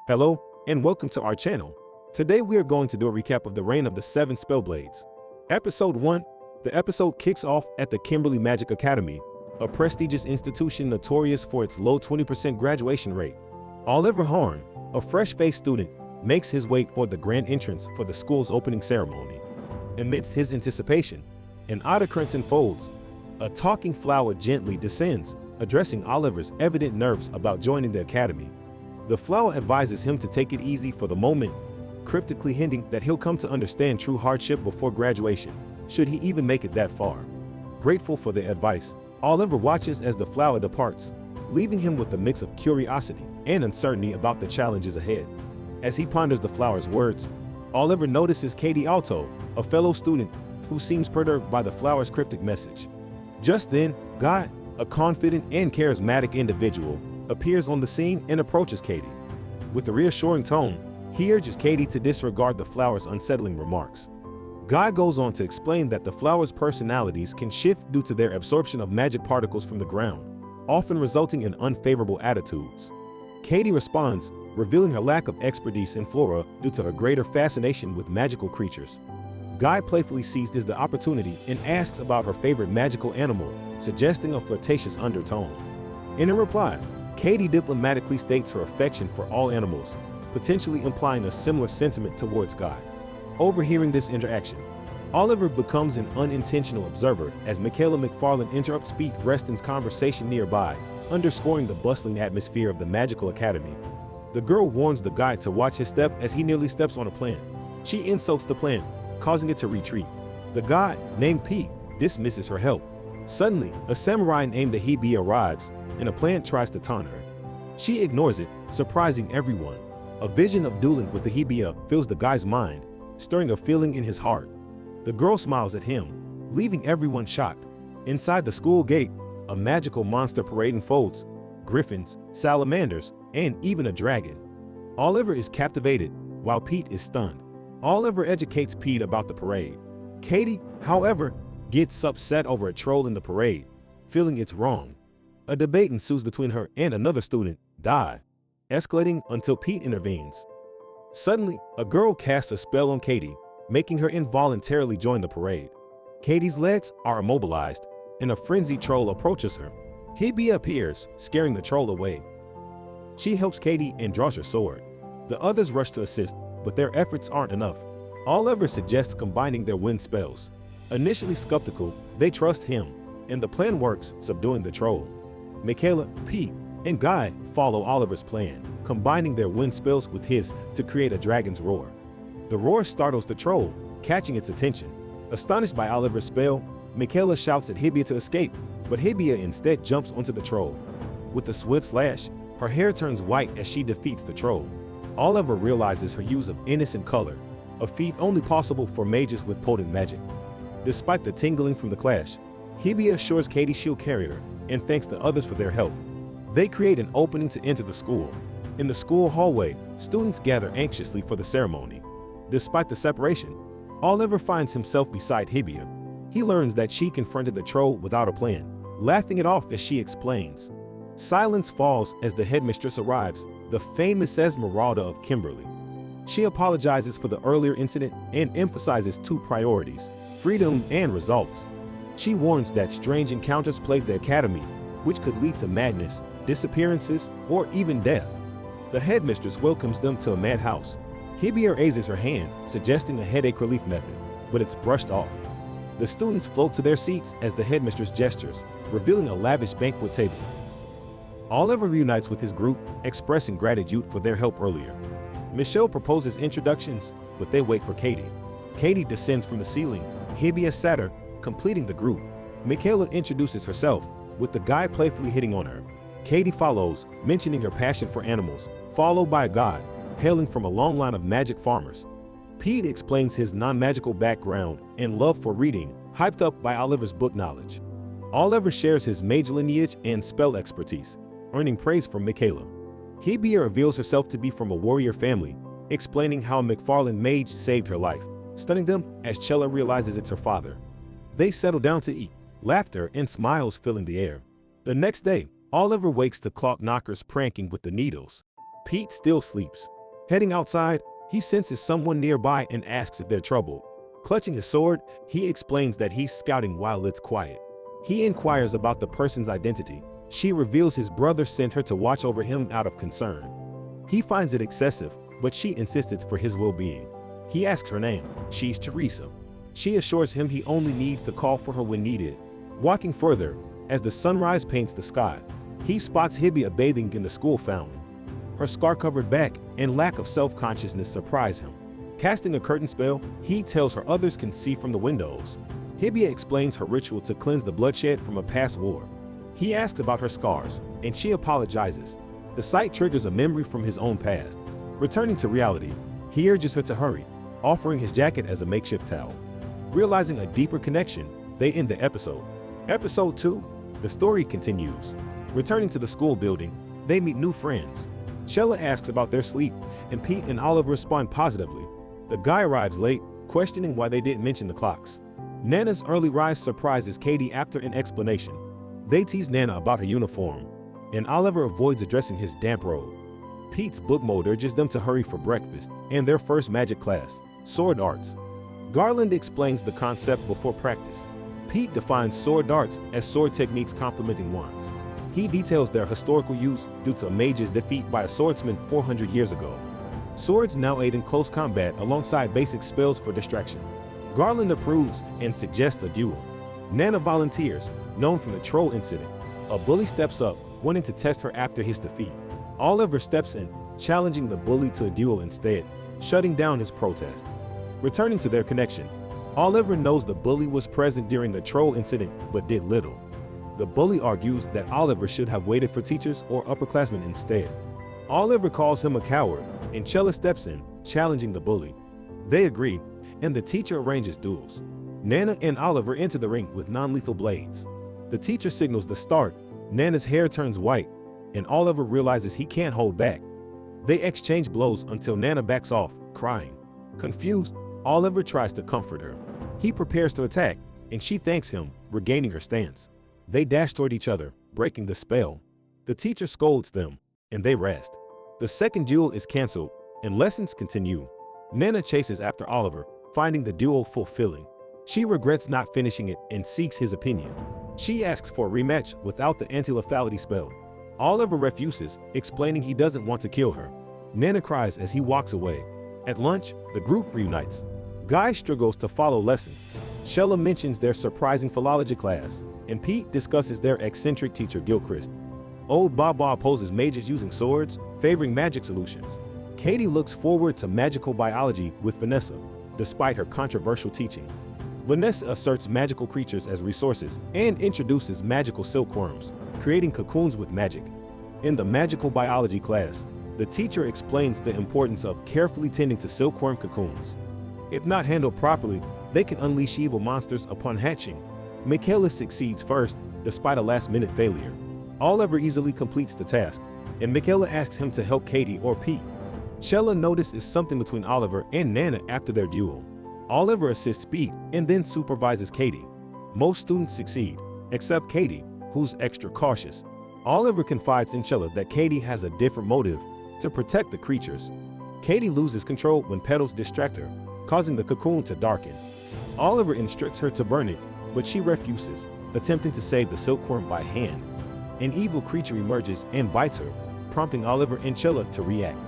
Hello, and welcome to our channel. Today we are going to do a recap of the reign of the 7 Spellblades. Episode 1. The episode kicks off at the Kimberly Magic Academy, a prestigious institution notorious for its low 20% graduation rate. Oliver Horn, a fresh-faced student, makes his way toward the grand entrance for the school's opening ceremony. Amidst his anticipation, an odd occurrence unfolds. A talking flower gently descends, addressing Oliver's evident nerves about joining the academy. The flower advises him to take it easy for the moment, cryptically hinting that he'll come to understand true hardship before graduation, should he even make it that far. Grateful for the advice, Oliver watches as the flower departs, leaving him with a mix of curiosity and uncertainty about the challenges ahead. As he ponders the flower's words, Oliver notices Katie Alto, a fellow student, who seems perturbed by the flower's cryptic message. Just then, Guy, a confident and charismatic individual, appears on the scene and approaches Katie. With a reassuring tone, he urges Katie to disregard the flower's unsettling remarks. Guy goes on to explain that the flower's personalities can shift due to their absorption of magic particles from the ground, often resulting in unfavorable attitudes. Katie responds, revealing her lack of expertise in flora due to her greater fascination with magical creatures. Guy playfully seizes the opportunity and asks about her favorite magical animal, suggesting a flirtatious undertone. In a reply, Katie diplomatically states her affection for all animals, potentially implying a similar sentiment towards Guy. Overhearing this interaction, Oliver becomes an unintentional observer as Michaela McFarlane interrupts Pete Reston's conversation nearby, underscoring the bustling atmosphere of the Magical Academy. The girl warns the guy to watch his step as he nearly steps on a plant. She insults the plant, causing it to retreat. The guy, named Pete, dismisses her help. Suddenly, a samurai named Ahibi arrives, and a plant tries to taunt her. She ignores it, surprising everyone. A vision of dueling with Ahibia fills the guy's mind, stirring a feeling in his heart. The girl smiles at him, leaving everyone shocked. Inside the school gate, a magical monster parade unfolds: griffins, salamanders, and even a dragon. Oliver is captivated, while Pete is stunned. Oliver educates Pete about the parade. Katie, however, gets upset over a troll in the parade, feeling it's wrong. A debate ensues between her and another student, Di, escalating until Pete intervenes. Suddenly, a girl casts a spell on Katie, making her involuntarily join the parade. Katie's legs are immobilized, and a frenzied troll approaches her. Hibia appears, scaring the troll away. She helps Katie and draws her sword. The others rush to assist, but their efforts aren't enough. Oliver suggests combining their wind spells. Initially skeptical, they trust him, and the plan works, subduing the troll. Michaela, Pete, and Guy follow Oliver's plan, combining their wind spells with his to create a dragon's roar. The roar startles the troll, catching its attention. Astonished by Oliver's spell, Michaela shouts at Hibia to escape, but Hibia instead jumps onto the troll. With a swift slash, her hair turns white as she defeats the troll. Oliver realizes her use of innocent color, a feat only possible for mages with potent magic. Despite the tingling from the clash, Hibia assures Katie she'll carry her, and thanks the others for their help. They create an opening to enter the school. In the school hallway, students gather anxiously for the ceremony. Despite the separation, Oliver finds himself beside Hibia. He learns that she confronted the troll without a plan, laughing it off as she explains. Silence falls as the headmistress arrives, the famous Esmeralda of Kimberly. She apologizes for the earlier incident and emphasizes 2 priorities: freedom and results. She warns that strange encounters plague the academy, which could lead to madness, disappearances, or even death. The headmistress welcomes them to a madhouse. Hibia raises her hand, suggesting a headache relief method, but it's brushed off. The students float to their seats as the headmistress gestures, revealing a lavish banquet table. Oliver reunites with his group, expressing gratitude for their help earlier. Michelle proposes introductions, but they wait for Katie. Katie descends from the ceiling, Hibia sat her, completing the group. Michaela introduces herself, with the guy playfully hitting on her. Katie follows, mentioning her passion for animals, followed by a guy, hailing from a long line of magic farmers. Pete explains his non-magical background and love for reading, hyped up by Oliver's book knowledge. Oliver shares his mage lineage and spell expertise, earning praise from Michaela. Hibia reveals herself to be from a warrior family, explaining how a McFarlane mage saved her life, stunning them as Chella realizes it's her father. They settle down to eat, laughter and smiles filling the air. The next day, Oliver wakes to clock knockers pranking with the needles. Pete still sleeps. Heading outside, he senses someone nearby and asks if they're troubled. Clutching his sword, he explains that he's scouting while it's quiet. He inquires about the person's identity. She reveals his brother sent her to watch over him out of concern. He finds it excessive, but she insists it's for his well-being. He asks her name. She's Teresa. She assures him he only needs to call for her when needed. Walking further, as the sunrise paints the sky, he spots Hibbia bathing in the school fountain. Her scar-covered back and lack of self-consciousness surprise him. Casting a curtain spell, he tells her others can see from the windows. Hibbia explains her ritual to cleanse the bloodshed from a past war. He asks about her scars, and she apologizes. The sight triggers a memory from his own past. Returning to reality, he urges her to hurry, offering his jacket as a makeshift towel. Realizing a deeper connection, they end the episode. Episode 2, the story continues. Returning to the school building, they meet new friends. Chella asks about their sleep, and Pete and Oliver respond positively. The guy arrives late, questioning why they didn't mention the clocks. Nana's early rise surprises Katie after an explanation. They tease Nana about her uniform, and Oliver avoids addressing his damp robe. Pete's book mode urges them to hurry for breakfast and their first magic class, sword arts. Garland explains the concept before practice. Pete defines sword arts as sword techniques complementing wands. He details their historical use due to a mage's defeat by a swordsman 400 years ago. Swords now aid in close combat alongside basic spells for distraction. Garland approves and suggests a duel. Nana volunteers, known from the troll incident. A bully steps up, wanting to test her after his defeat. Oliver steps in, challenging the bully to a duel instead, shutting down his protest. Returning to their connection, Oliver knows the bully was present during the troll incident but did little. The bully argues that Oliver should have waited for teachers or upperclassmen instead. Oliver calls him a coward, and Chella steps in, challenging the bully. They agree, and the teacher arranges duels. Nana and Oliver enter the ring with non-lethal blades. The teacher signals the start. Nana's hair turns white, and Oliver realizes he can't hold back. They exchange blows until Nana backs off, crying. Confused, Oliver tries to comfort her. He prepares to attack, and she thanks him, regaining her stance. They dash toward each other, breaking the spell. The teacher scolds them, and they rest. The second duel is canceled, and lessons continue. Nana chases after Oliver, finding the duel fulfilling. She regrets not finishing it and seeks his opinion. She asks for a rematch without the anti-lethality spell. Oliver refuses, explaining he doesn't want to kill her. Nana cries as he walks away. At lunch, the group reunites. Guy struggles to follow lessons. Chella mentions their surprising philology class, and Pete discusses their eccentric teacher Gilchrist. Old Baba opposes mages using swords, favoring magic solutions. Katie looks forward to magical biology with Vanessa, despite her controversial teaching. Vanessa asserts magical creatures as resources and introduces magical silkworms, creating cocoons with magic. In the magical biology class, the teacher explains the importance of carefully tending to silkworm cocoons. If not handled properly, they can unleash evil monsters upon hatching. Michaelis succeeds first, despite a last-minute failure. Oliver easily completes the task, and Michaela asks him to help Katie or Pete. Chella notices something between Oliver and Nana after their duel. Oliver assists Pete and then supervises Katie. Most students succeed, except Katie, who's extra cautious. Oliver confides in Chella that Katie has a different motive, to protect the creatures. Katie loses control when petals distract her, causing the cocoon to darken. Oliver instructs her to burn it, but she refuses, attempting to save the silkworm by hand. An evil creature emerges and bites her, prompting Oliver and Chella to react.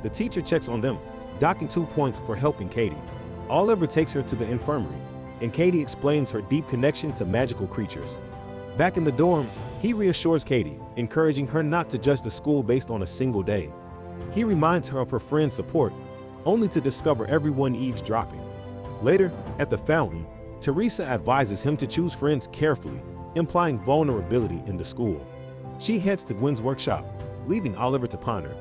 The teacher checks on them, docking 2 points for helping Katie. Oliver takes her to the infirmary, and Katie explains her deep connection to magical creatures. Back in the dorm, he reassures Katie, encouraging her not to judge the school based on a single day. He reminds her of her friend's support, only to discover everyone eavesdropping. Later, at the fountain, Teresa advises him to choose friends carefully, implying vulnerability in the school. She heads to Gwen's workshop, leaving Oliver to ponder.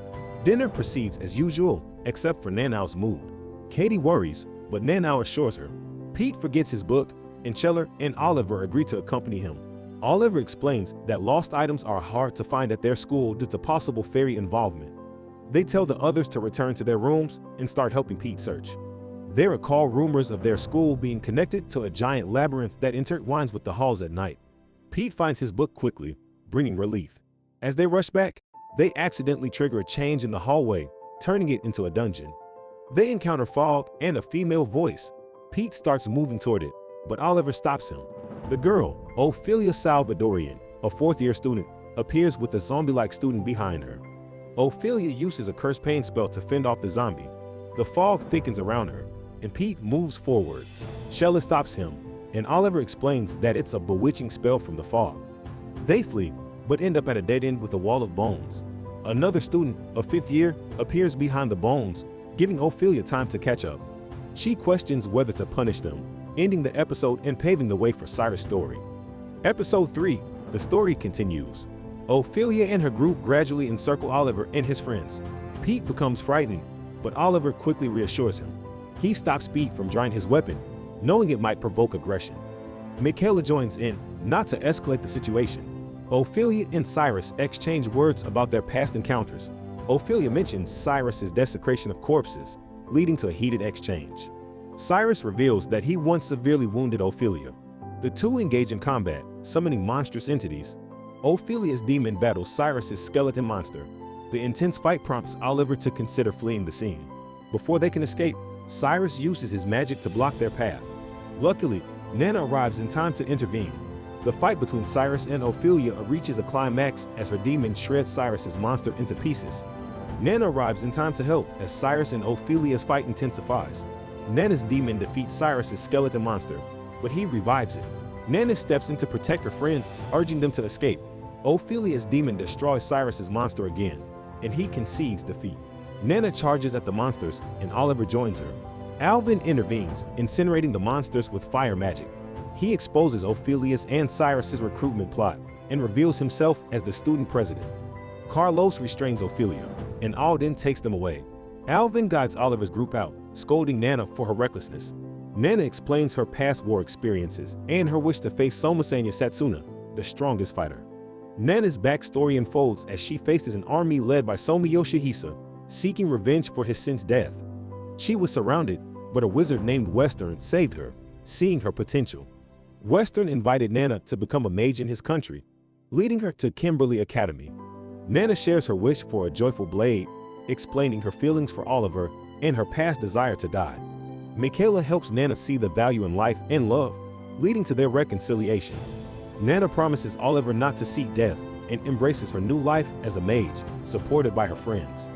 Dinner proceeds as usual, except for Nanao's mood. Katie worries, but Nanao assures her. Pete forgets his book, and Chella and Oliver agree to accompany him. Oliver explains that lost items are hard to find at their school due to possible fairy involvement. They tell the others to return to their rooms and start helping Pete search. They recall rumors of their school being connected to a giant labyrinth that intertwines with the halls at night. Pete finds his book quickly, bringing relief. As they rush back, They accidentally trigger a change in the hallway, turning it into a dungeon. They encounter fog and a female voice. Pete starts moving toward it, but Oliver stops him. The girl, Ophelia Salvadorian, a fourth-year student, appears with a zombie-like student behind her. Ophelia uses a curse pain spell to fend off the zombie. The fog thickens around her, and Pete moves forward. Shella stops him, and Oliver explains that it's a bewitching spell from the fog. They flee, but end up at a dead end with a wall of bones. Another student, a fifth year, appears behind the bones, giving Ophelia time to catch up. She questions whether to punish them, ending the episode and paving the way for Cyrus' story. Episode 3, the story continues. Ophelia and her group gradually encircle Oliver and his friends. Pete becomes frightened, but Oliver quickly reassures him. He stops Pete from drawing his weapon, knowing it might provoke aggression. Michaela joins in, not to escalate the situation. Ophelia and Cyrus exchange words about their past encounters. Ophelia mentions Cyrus's desecration of corpses, leading to a heated exchange. Cyrus reveals that he once severely wounded Ophelia. The two engage in combat, summoning monstrous entities. Ophelia's demon battles Cyrus's skeleton monster. The intense fight prompts Oliver to consider fleeing the scene. Before they can escape, Cyrus uses his magic to block their path. Luckily, Nana arrives in time to intervene. The fight between Cyrus and Ophelia reaches a climax as her demon shreds Cyrus's monster into pieces. Nana arrives in time to help as Cyrus and Ophelia's fight intensifies. Nana's demon defeats Cyrus's skeleton monster, but he revives it. Nana steps in to protect her friends, urging them to escape. Ophelia's demon destroys Cyrus's monster again, and he concedes defeat. Nana charges at the monsters, and Oliver joins her. Alvin intervenes, incinerating the monsters with fire magic. He exposes Ophelia's and Cyrus's recruitment plot and reveals himself as the student president. Carlos restrains Ophelia, and Alden takes them away. Alvin guides Oliver's group out, scolding Nana for her recklessness. Nana explains her past war experiences and her wish to face Somasanya Satsuna, the strongest fighter. Nana's backstory unfolds as she faces an army led by Somi Yoshihisa, seeking revenge for his son's death. She was surrounded, but a wizard named Western saved her, seeing her potential. Western invited Nana to become a mage in his country, leading her to Kimberly Academy. Nana shares her wish for a joyful blade, explaining her feelings for Oliver and her past desire to die. Michaela helps Nana see the value in life and love, leading to their reconciliation. Nana promises Oliver not to seek death and embraces her new life as a mage, supported by her friends.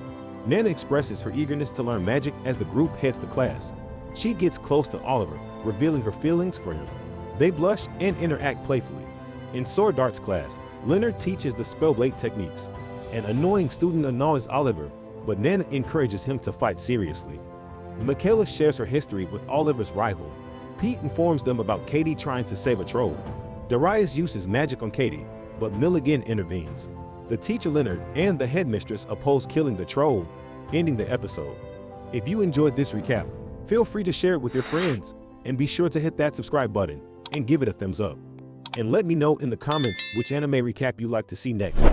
Nana expresses her eagerness to learn magic as the group heads to class. She gets close to Oliver, revealing her feelings for him. They blush and interact playfully. In Sword Darts class, Leonard teaches the Spellblade techniques. An annoying student annoys Oliver, but Nana encourages him to fight seriously. Michaela shares her history with Oliver's rival. Pete informs them about Katie trying to save a troll. Darius uses magic on Katie, but Milligan intervenes. The teacher Leonard and the headmistress oppose killing the troll, ending the episode. If you enjoyed this recap, feel free to share it with your friends, and be sure to hit that subscribe button and give it a thumbs up. And let me know in the comments which anime recap you'd like to see next.